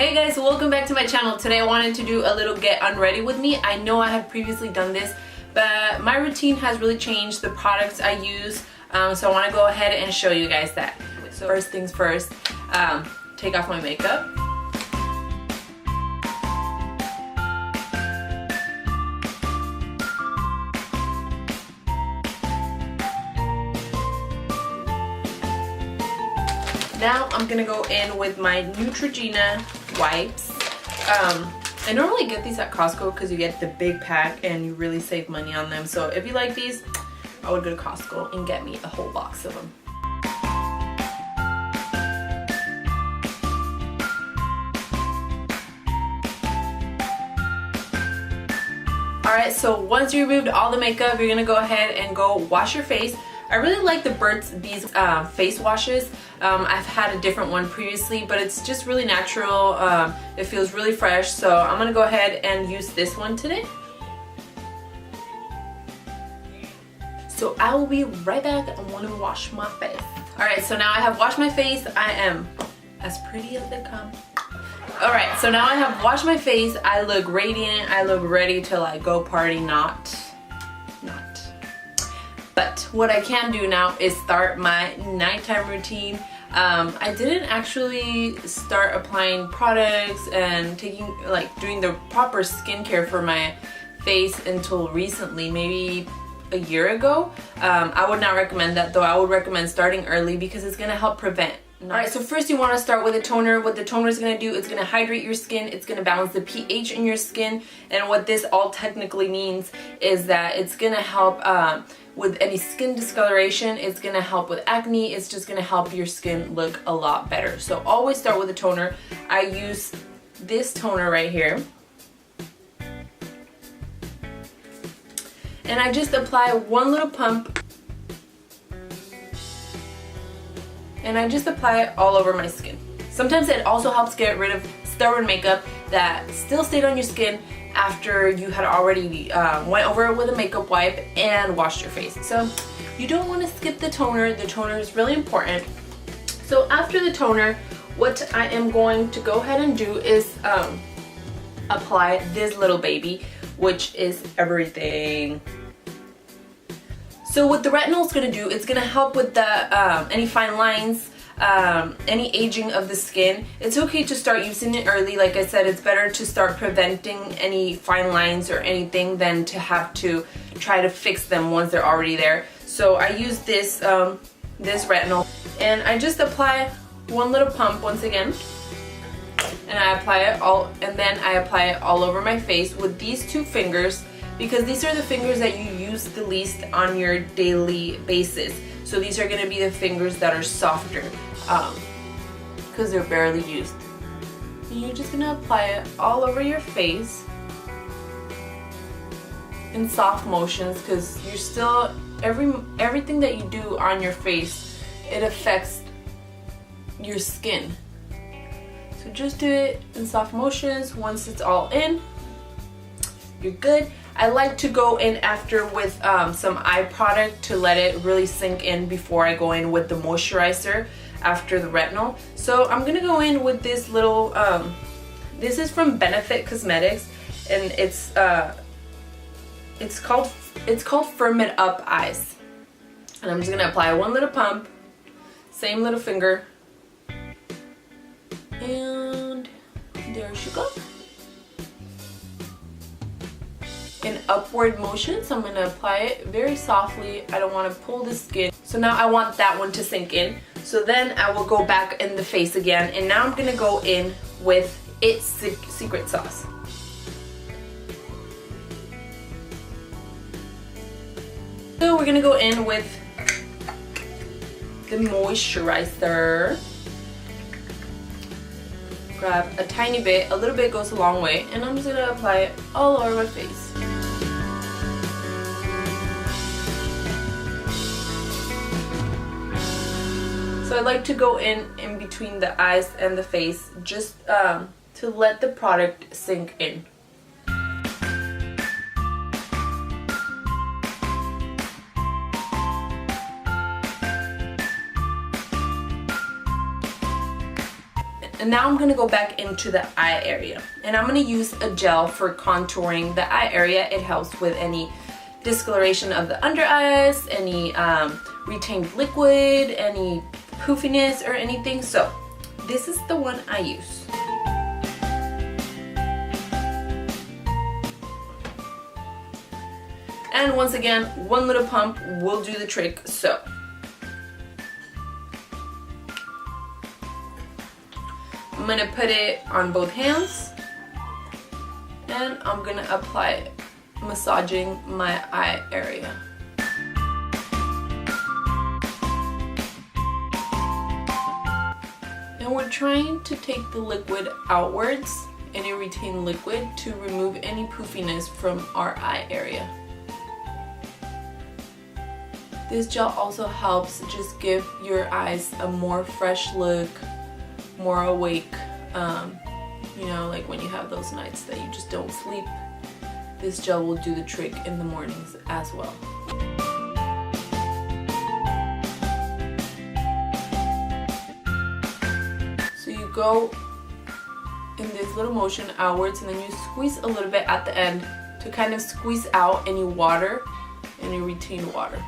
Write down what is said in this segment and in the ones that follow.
Hey guys, welcome back to my channel. Today I wanted to do a little get unready with me. I know I have previously done this, but my routine has really changed, the products I use, so I want to go ahead and show you guys that. So first things first, take off my makeup. Now I'm gonna go in with my Neutrogena wipes. I normally get these at Costco because you get the big pack and you really save money on them. So if you like these, I would go to Costco and get me a whole box of them. Alright, so once you removed all the makeup, you're gonna go ahead and go wash your face. I really like the Burt's these face washes. I've had a different one previously, but it's just really natural. It feels really fresh, so I'm gonna go ahead and use this one today. So I will be right back. I want to wash my face. Alright, so now I have washed my face. I am as pretty as they come. Alright, so now I have washed my face. I look radiant. I look ready to like go party, not. But what I can do now is start my nighttime routine. I didn't actually start applying products and doing the proper skincare for my face until recently, maybe a year ago. I would not recommend that though. I would recommend starting early because it's gonna help prevent. Alright, so first you want to start with a toner. What the toner is going to do, it's going to hydrate your skin, it's going to balance the pH in your skin, and what this all technically means is that it's going to help with any skin discoloration, it's going to help with acne, it's just going to help your skin look a lot better. So always start with a toner. I use this toner right here. And I just apply one little pump. And I just apply it all over my skin. Sometimes it also helps get rid of stubborn makeup that still stayed on your skin after you had already went over it with a makeup wipe and washed your face. So you don't want to skip the toner. The toner is really important. So after the toner, what I am going to go ahead and do is apply this little baby, which is everything. So what the retinol is going to do, it's going to help with the any fine lines, any aging of the skin. It's okay to start using it early. Like I said, it's better to start preventing any fine lines or anything than to have to try to fix them once they're already there. So I use this this retinol, and I just apply one little pump once again, and I apply it all, and then I apply it all over my face with these two fingers, because these are the fingers that you use the least on your daily basis. So these are going to be the fingers that are softer because they're barely used. And you're just going to apply it all over your face in soft motions, because you're still, everything that you do on your face, it affects your skin. So just do it in soft motions. Once it's all in, you're good. I like to go in after with some eye product to let it really sink in before I go in with the moisturizer after the retinol. So I'm gonna go in with this little, this is from Benefit Cosmetics, and it's called Firm It Up Eyes. And I'm just gonna apply one little pump, same little finger, and there she goes. In upward motion, so I'm going to apply it very softly. I don't want to pull the skin. So now I want that one to sink in. So then I will go back in the face again, and now I'm going to go in with its secret sauce. So we're going to go in with the moisturizer. Grab a tiny bit, a little bit goes a long way, and I'm just going to apply it all over my face. So I like to go in between the eyes and the face, just to let the product sink in. And now I'm gonna go back into the eye area, and I'm gonna use a gel for contouring the eye area. It helps with any discoloration of the under eyes, any retained liquid, any poofiness or anything. So this is the one I use. And once again, one little pump will do the trick. So I'm gonna put it on both hands, and I'm gonna apply it, massaging my eye area. And we're trying to take the liquid outwards, any retained liquid, to remove any poofiness from our eye area. This gel also helps just give your eyes a more fresh look, more awake, you know, like when you have those nights that you just don't sleep. This gel will do the trick in the mornings as well. So you go in this little motion outwards, and then you squeeze a little bit at the end to kind of squeeze out any water, any retained water.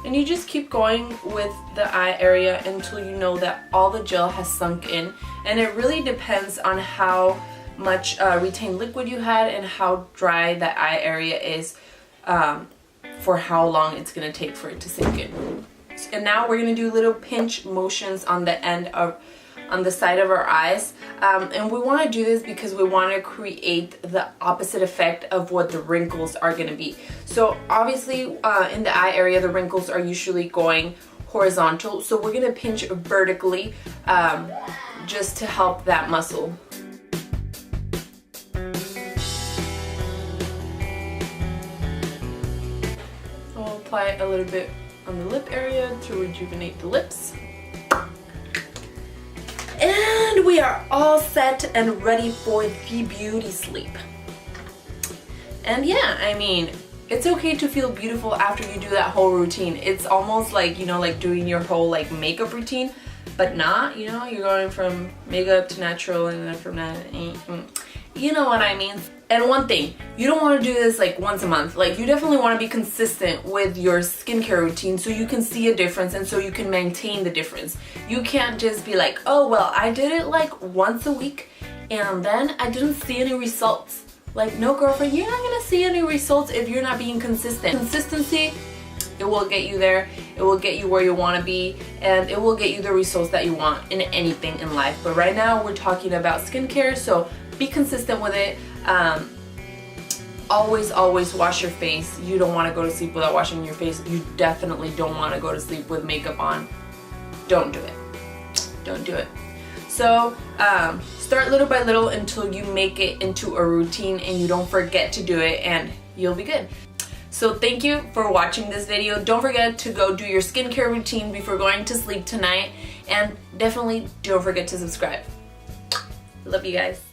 And you just keep going with the eye area until you know that all the gel has sunk in. And it really depends on how much retained liquid you had and how dry the eye area is, for how long it's going to take for it to sink in. And now we're going to do little pinch motions on the end of, on the side of our eyes, and we want to do this because we want to create the opposite effect of what the wrinkles are going to be. So obviously in the eye area the wrinkles are usually going horizontal, so we're going to pinch vertically just to help that muscle. I'll apply a little bit on the lip area to rejuvenate the lips. And we are all set and ready for the beauty sleep. And yeah, I mean, it's okay to feel beautiful after you do that whole routine. It's almost like, you know, like doing your whole like makeup routine, but not, you know, you're going from makeup to natural and then from that, you know what I mean. And one thing, you don't want to do this like once a month. Like, you definitely want to be consistent with your skincare routine so you can see a difference and so you can maintain the difference. You can't just be like, oh well, I did it like once a week and then I didn't see any results. Like, no girlfriend, you're not gonna see any results if you're not being consistent. Consistency, it will get you there, it will get you where you want to be, and it will get you the results that you want in anything in life. But right now we're talking about skincare, so be consistent with it. Always wash your face. You don't want to go to sleep without washing your face. You definitely don't want to go to sleep with makeup on. Don't do it. Don't do it. So start little by little until you make it into a routine and you don't forget to do it, and you'll be good. So thank you for watching this video. Don't forget to go do your skincare routine before going to sleep tonight, and definitely don't forget to subscribe. Love you guys.